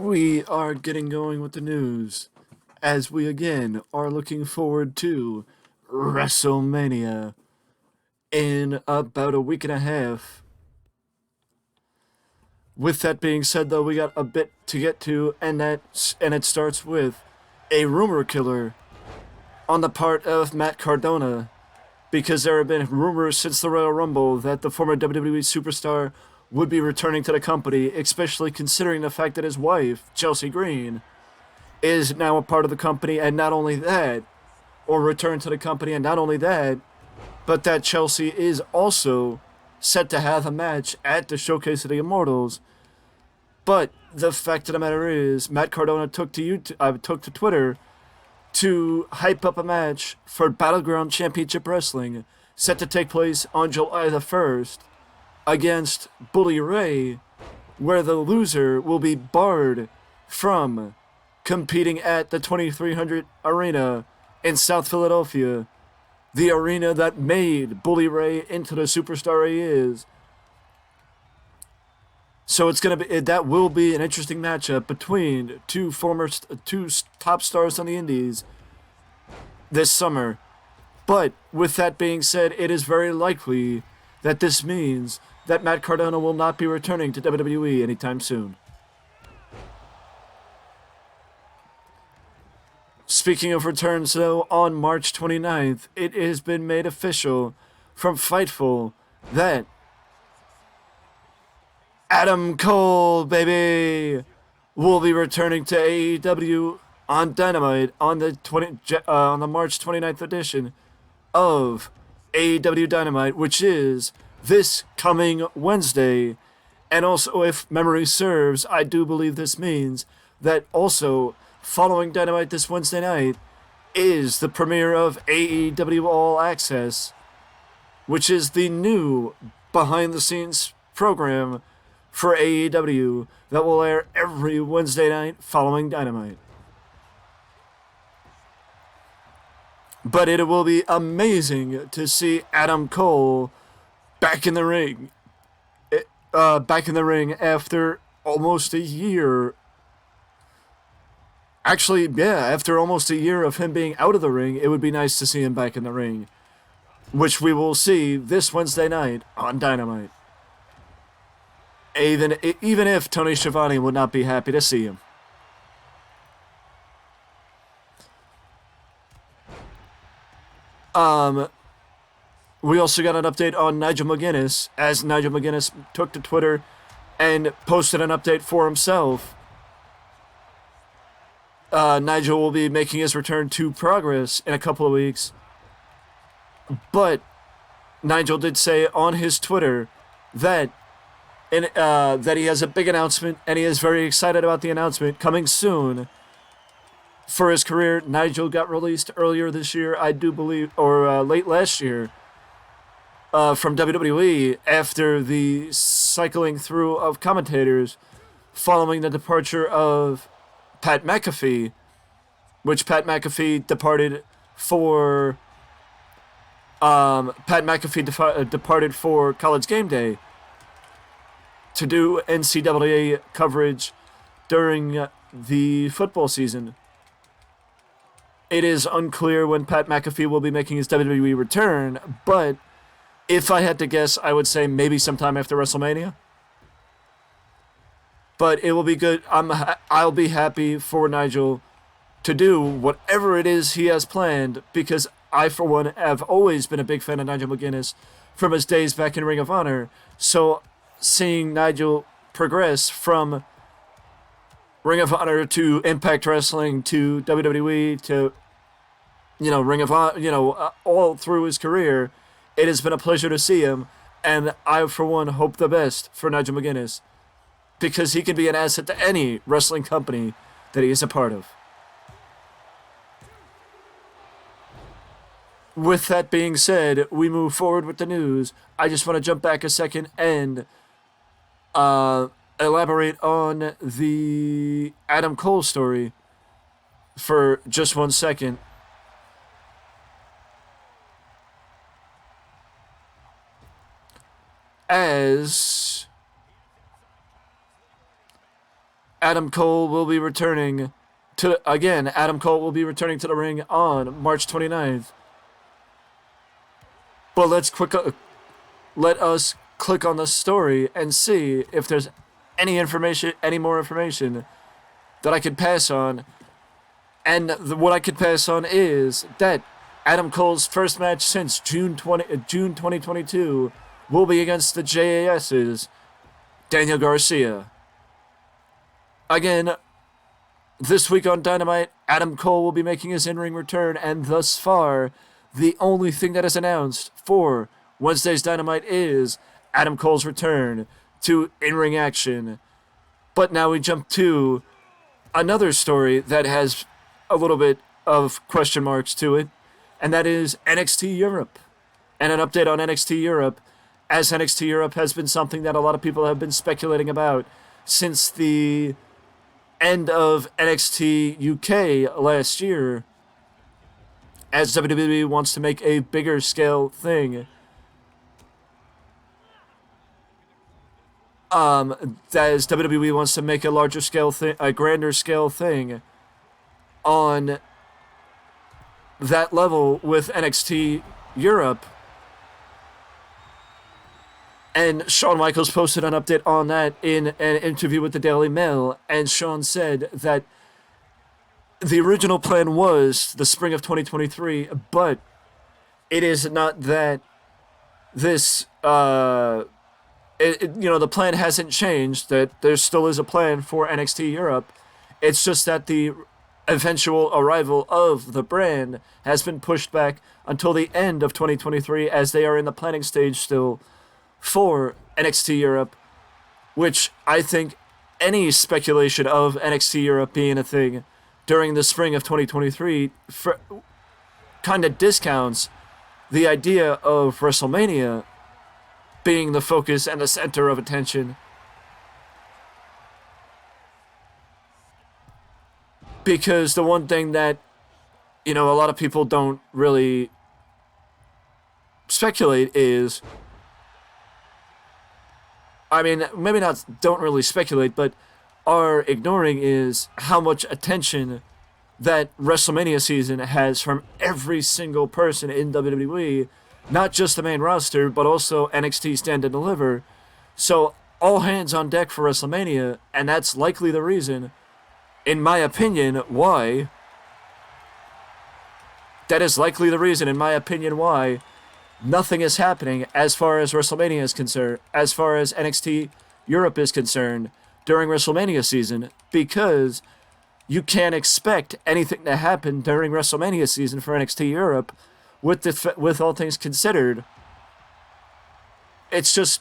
We are getting going with the news as we again are looking forward to WrestleMania in about a week and a half. With that being said, though, we got a bit to get to, and it starts with a rumor killer on the part of Matt Cardona, because there have been rumors since the Royal Rumble that the former WWE superstar would be returning to the company, especially considering the fact that his wife, Chelsea Green, is now a part of the company, and not only that, or return to the company, and not only that, but that Chelsea is also set to have a match at the Showcase of the Immortals. But the fact of the matter is, Matt Cardona took to Twitter to hype up a match for Battleground Championship Wrestling, set to take place on July the 1st, against Bully Ray, where the loser will be barred from competing at the 2300 Arena in South Philadelphia, the arena that made Bully Ray into the superstar he is. So that will be an interesting matchup between two top stars on the Indies this summer. But with that being said, it is very likely that this means that Matt Cardona will not be returning to WWE anytime soon. Speaking of returns, though, on March 29th, it has been made official from Fightful that Adam Cole, baby, will be returning to AEW on Dynamite on the March 29th edition of AEW Dynamite, which is this coming Wednesday. And also, if memory serves, I do believe this means that also following Dynamite this Wednesday night is the premiere of AEW All Access, which is the new behind-the-scenes program for AEW that will air every Wednesday night following Dynamite. But it will be amazing to see Adam Cole back in the ring. After almost a year. Actually, yeah, after almost a year of him being out of the ring, it would be nice to see him back in the ring, which we will see this Wednesday night on Dynamite. Even if Tony Schiavone would not be happy to see him. We also got an update on Nigel McGuinness, as Nigel McGuinness took to Twitter and posted an update for himself. Nigel will be making his return to Progress in a couple of weeks. But Nigel did say on his Twitter that that he has a big announcement, and he is very excited about the announcement coming soon for his career. Nigel got released earlier this year, I do believe, or late last year, from WWE after the cycling through of commentators following the departure of Pat McAfee, which Pat McAfee departed for departed for College Game Day to do NCAA coverage during the football season. It is unclear when Pat McAfee will be making his WWE return, but if I had to guess, I would say maybe sometime after WrestleMania. But it will be good. I'll be happy for Nigel to do whatever it is he has planned, because I, for one, have always been a big fan of Nigel McGuinness from his days back in Ring of Honor. So seeing Nigel progress from Ring of Honor to Impact Wrestling to WWE to, Ring of Honor, all through his career, it has been a pleasure to see him. And I, for one, hope the best for Nigel McGuinness, because he can be an asset to any wrestling company that he is a part of. With that being said, we move forward with the news. I just want to jump back a second and elaborate on the Adam Cole story for just 1 second. As Adam Cole will be returning Adam Cole will be returning to the ring on March 29th. But let us click on the story and see if there's any more information that I could pass on. And what I could pass on is that Adam Cole's first match since June 2022 will be against the JAS's Daniel Garcia. Again, this week on Dynamite, Adam Cole will be making his in-ring return, and thus far, the only thing that is announced for Wednesday's Dynamite is Adam Cole's return to in-ring action. But now we jump to another story that has a little bit of question marks to it, and that is NXT Europe. And an update on NXT Europe, as NXT Europe has been something that a lot of people have been speculating about since the end of NXT UK last year, as WWE wants to make a bigger scale thing. As WWE wants to make a larger scale thing, a grander scale thing on that level with NXT Europe. And Shawn Michaels posted an update on that in an interview with the Daily Mail, and Shawn said that the original plan was the spring of 2023, but it is not that this, the plan hasn't changed, that there still is a plan for NXT Europe. It's just that the eventual arrival of the brand has been pushed back until the end of 2023, as they are in the planning stage still for NXT Europe, which I think any speculation of NXT Europe being a thing during the spring of 2023 kind of discounts the idea of WrestleMania being the focus and the center of attention. Because the one thing that, a lot of people don't really speculate is, maybe not don't really speculate, but are ignoring is how much attention that WrestleMania season has from every single person in WWE, not just the main roster, but also NXT Stand and Deliver. So all hands on deck for WrestleMania, and that's likely the reason, in my opinion, why. That is likely the reason, in my opinion, why nothing is happening as far as WrestleMania is concerned, as far as NXT Europe is concerned during WrestleMania season, because you can't expect anything to happen during WrestleMania season for NXT Europe with all things considered. It's just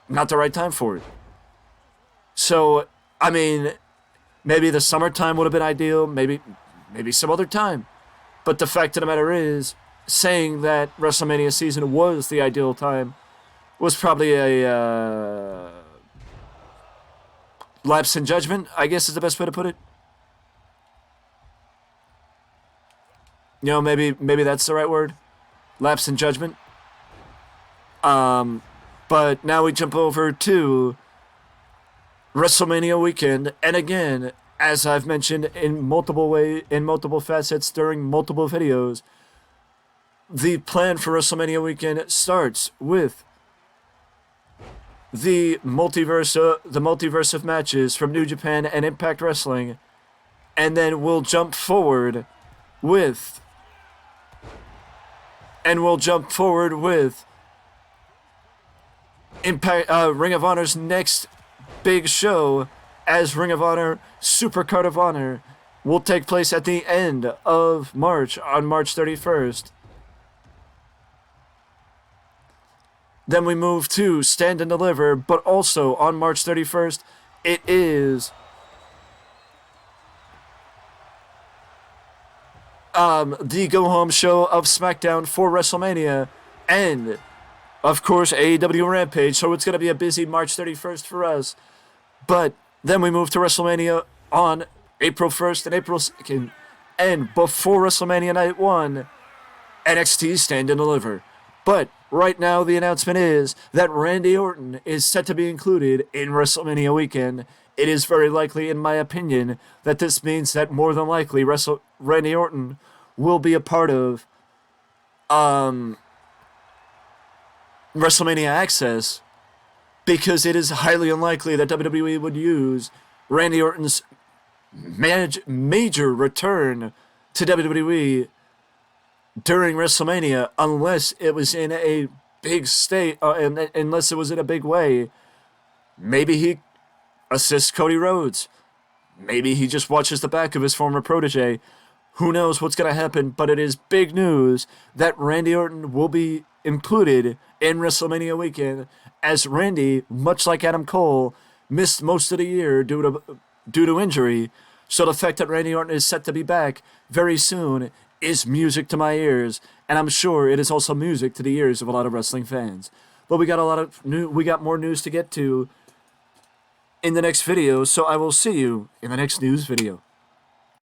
not the right time for it. So, maybe the summertime would have been ideal, maybe some other time. But the fact of the matter is, saying that WrestleMania season was the ideal time was probably a lapse in judgment, I guess is the best way to put it. Maybe that's the right word. Lapse in judgment. But now we jump over to WrestleMania weekend, and again, as I've mentioned in multiple facets during multiple videos, the plan for WrestleMania weekend starts with the multiverse of matches from New Japan and Impact Wrestling, and then we'll jump forward with Impact Ring of Honor's next big show, as Ring of Honor Supercard of Honor will take place at the end of March, on March 31st. Then we move to Stand and Deliver, but also on March 31st, it is the go-home show of SmackDown for WrestleMania, and, of course, AEW Rampage, so it's going to be a busy March 31st for us. But then we move to WrestleMania on April 1st and April 2nd, and before WrestleMania Night 1, NXT Stand and Deliver. But right now, the announcement is that Randy Orton is set to be included in WrestleMania weekend it is very likely, in my opinion, that this means that more than likely Randy Orton will be a part of WrestleMania Access, because it is highly unlikely that WWE would use Randy Orton's major return to WWE during WrestleMania unless it was in a big state, unless it was in a big way. Maybe he assists Cody Rhodes. Maybe he just watches the back of his former protege. Who knows what's going to happen, but it is big news that Randy Orton will be included in WrestleMania weekend, as Randy, much like Adam Cole, missed most of the year due to injury. So the fact that Randy Orton is set to be back very soon is music to my ears, and I'm sure it is also music to the ears of a lot of wrestling fans. But we got more news to get to in the next video, so I will see you in the next news video.